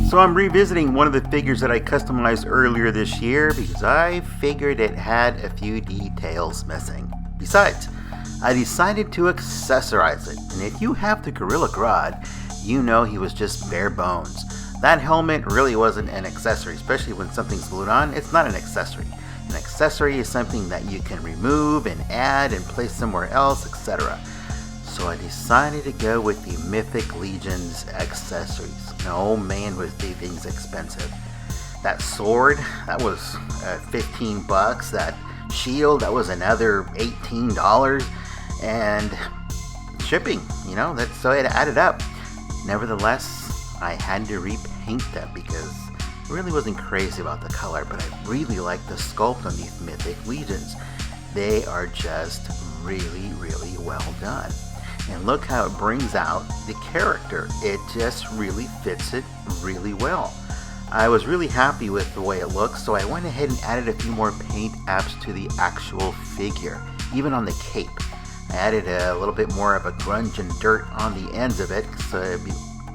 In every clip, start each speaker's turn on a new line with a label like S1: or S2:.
S1: So I'm revisiting one of the figures that I customized earlier this year because I figured it had a few details missing. Besides, I decided to accessorize it, and if you have the Gorilla Grodd, you know he was just bare bones. That helmet really wasn't an accessory, especially when something's glued on. It's not an accessory. An accessory is something that you can remove and add and place somewhere else, etc. So I decided to go with the Mythic Legions accessories. And oh man, was these things expensive. That sword, that was 15 bucks. That shield, that was another $18. And shipping, so it added up. Nevertheless, I had to repaint them because I really wasn't crazy about the color, but I really like the sculpt on these Mythic Legions. They are just really, really well done. And look how it brings out the character. It just really fits it really well. I was really happy with the way it looks, so I went ahead and added a few more paint apps to the actual figure, even on the cape. I added a little bit more of a grunge and dirt on the ends of it, so it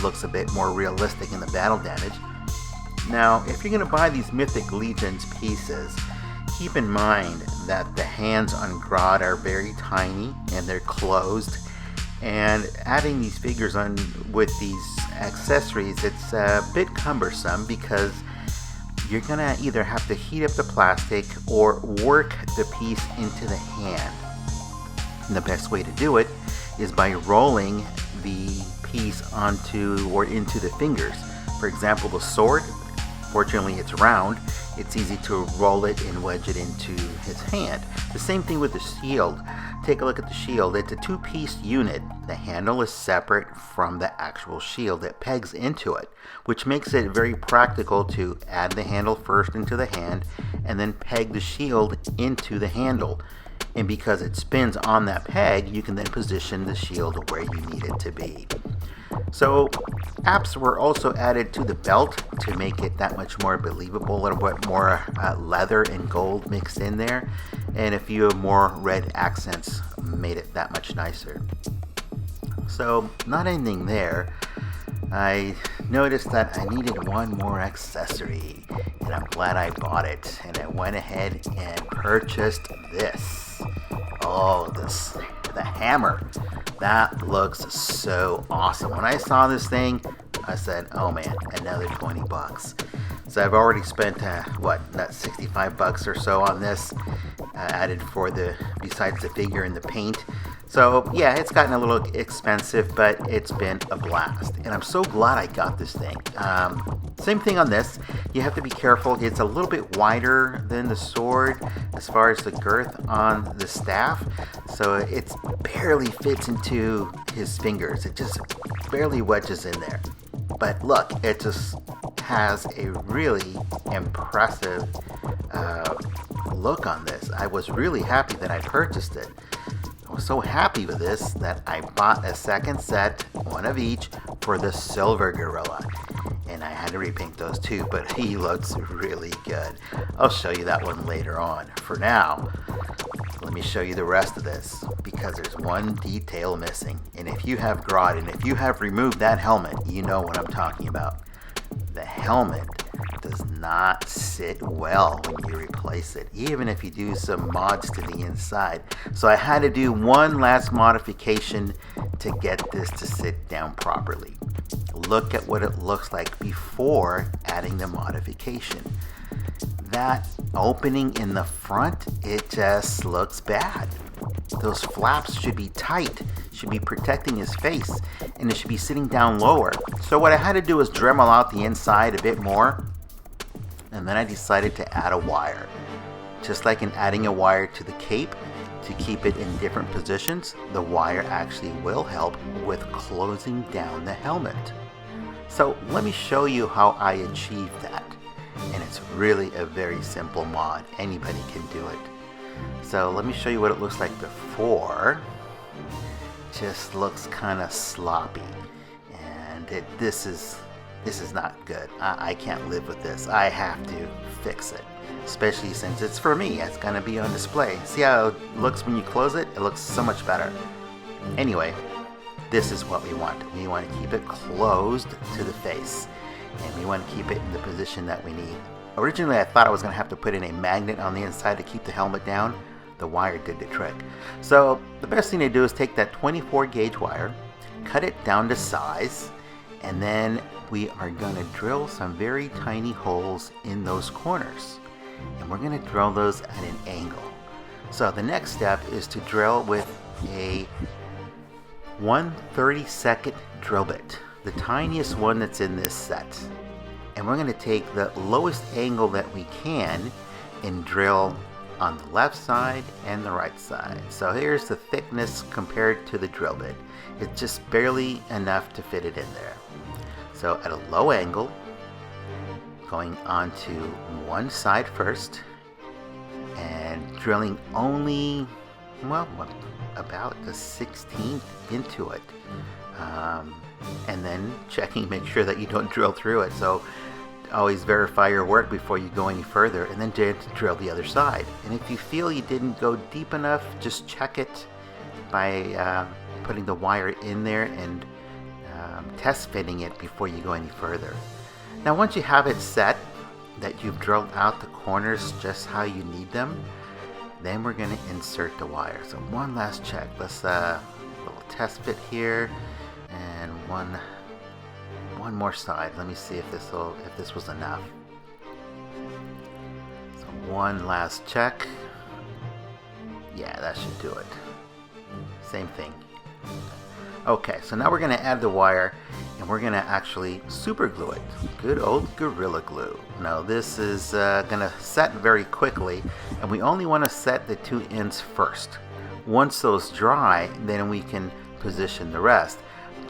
S1: looks a bit more realistic in the battle damage. Now, if you're going to buy these Mythic Legions pieces, keep in mind that the hands on Grodd are very tiny and they're closed. And adding these figures on with these accessories, it's a bit cumbersome because you're gonna either have to heat up the plastic or work the piece into the hand. And the best way to do it is by rolling the piece onto or into the fingers. For example, the sword, fortunately it's round, it's easy to roll it and wedge it into his hand. The same thing with the shield. Take a look at the shield. It's a two-piece unit. The handle is separate from the actual shield. It pegs into it, which makes it very practical to add the handle first into the hand and then peg the shield into the handle. And because it spins on that peg, you can then position the shield where you need it to be. So apps were also added to the belt to make it that much more believable, a little bit more leather and gold mixed in there, and a few more red accents made it that much nicer. So not ending there, I noticed that I needed one more accessory, and I'm glad I bought it, and I went ahead and purchased this. Oh, the hammer. That looks so awesome. When I saw this thing, I said, oh man, another 20 bucks. So I've already spent, that 65 bucks or so on this, added for besides the figure and the paint. So yeah, it's gotten a little expensive, but it's been a blast. And I'm so glad I got this thing. Same thing on this. You have to be careful. It's a little bit wider than the sword as far as the girth on the staff. So it barely fits into his fingers. It just barely wedges in there. But look, it just has a really impressive look on this. I was really happy that I purchased it. I was so happy with this that I bought a second set, one of each, for the silver gorilla. And I had to repaint those too, but he looks really good. I'll show you that one later on. For now, let me show you the rest of this, because there's one detail missing. And if you have Grodd, and if you have removed that helmet, you know what I'm talking about. The helmet does not sit well when you replace it, even if you do some mods to the inside. So I had to do one last modification to get this to sit down properly. Look at what it looks like before adding the modification. That opening in the front, it just looks bad. Those flaps should be tight, should be protecting his face, and it should be sitting down lower. So what I had to do was Dremel out the inside a bit more, and then I decided to add a wire. Just like in adding a wire to the cape to keep it in different positions, the wire actually will help with closing down the helmet. So let me show you how I achieved that. And it's really a very simple mod. Anybody can do it. So let me show you what it looks like before. Just looks kind of sloppy, and this is not good. I can't live with this. I have to fix it, especially since it's for me. It's gonna be on display. See how it looks when you close it? It looks so much better. Anyway, this is what we want. We want to keep it closed to the face. and we want to keep it in the position that we need. Originally I thought I was going to have to put in a magnet on the inside to keep the helmet down. The wire did the trick. So the best thing to do is take that 24 gauge wire, cut it down to size, and then we are going to drill some very tiny holes in those corners. And we're going to drill those at an angle. So the next step is to drill with a 1/32 drill bit, the tiniest one that's in this set. And we're going to take the lowest angle that we can and drill on the left side and the right side. So here's the thickness compared to the drill bit. It's just barely enough to fit it in there. So at a low angle, going onto one side first and drilling only, well, about the 16th into it. And then checking, make sure that you don't drill through it. So always verify your work before you go any further, and then drill the other side. And if you feel you didn't go deep enough, just check it by putting the wire in there and test fitting it before you go any further. Now once you have it set, that you've drilled out the corners just how you need them, then we're going to insert the wire. So one last check. Let's little test fit here, and one more side. Let me see if this was enough. So one last check. Yeah, that should do it. Same thing. Okay, so now we're going to add the wire, and we're going to actually super glue it. Good old Gorilla Glue. Now this is going to set very quickly, and we only want to set the two ends first. Once those dry, then we can position the rest.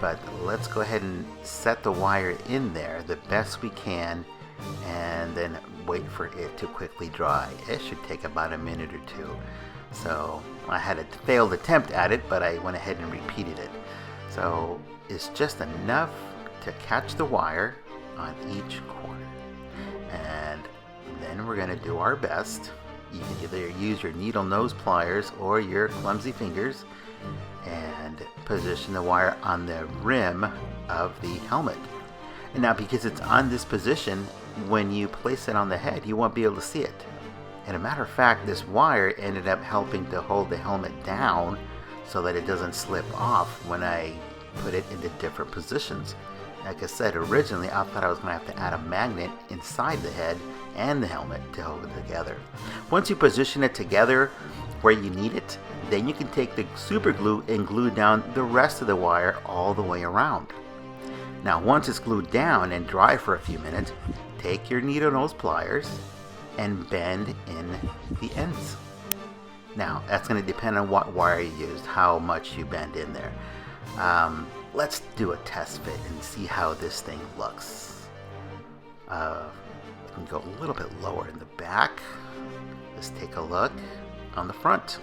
S1: But let's go ahead and set the wire in there the best we can, and then wait for it to quickly dry. It should take about a minute or two. So I had a failed attempt at it, but I went ahead and repeated it. So it's just enough to catch the wire on each corner. And then we're going to do our best. You can either use your needle nose pliers or your clumsy fingers and position the wire on the rim of the helmet. And now because it's on this position, when you place it on the head, you won't be able to see it. And a matter of fact, this wire ended up helping to hold the helmet down so that it doesn't slip off when I put it into different positions. Like I said, originally I thought I was going to have to add a magnet inside the head and the helmet to hold it together. Once you position it together where you need it, then you can take the super glue and glue down the rest of the wire all the way around. Now once it's glued down and dry for a few minutes, take your needle nose pliers and bend in the ends. Now that's going to depend on what wire you used, how much you bend in there. Let's do a test fit and see how this thing looks. We can go a little bit lower in the back. Let's take a look on the front.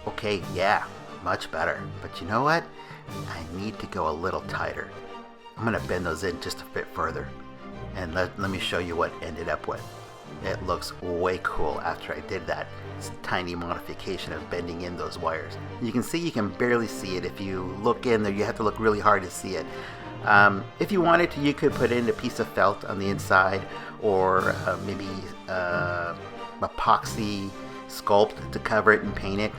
S1: Okay, yeah, much better. But you know what? I need to go a little tighter. I'm going to bend those in just a bit further. And let me show you what ended up with. It looks way cool after I did that. It's a tiny modification of bending in those wires. You can see you can barely see it. If you look in there, you have to look really hard to see it. If you wanted to, you could put in a piece of felt on the inside, or maybe epoxy sculpt to cover it and paint it.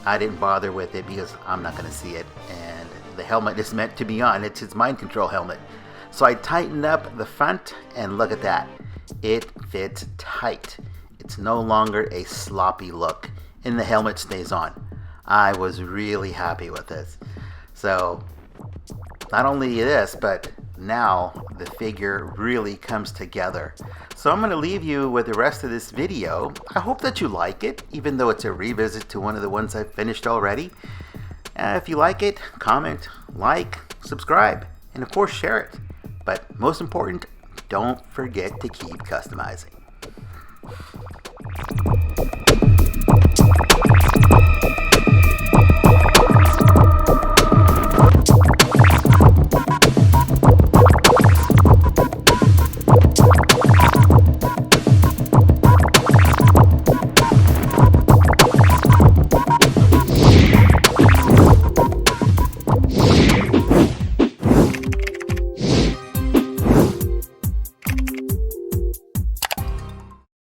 S1: I didn't bother with it because I'm not going to see it, and the helmet is meant to be on. It's its mind control helmet. So I tightened up the front, and look at that. It fits tight. It's no longer a sloppy look, and the helmet stays on. I was really happy with this. So not only this, but now the figure really comes together. So I'm going to leave you with the rest of this video. I hope that you like it, even though it's a revisit to one of the ones I've finished already. If you like it, comment, like, subscribe, and of course share it. But most important, don't forget to keep customizing.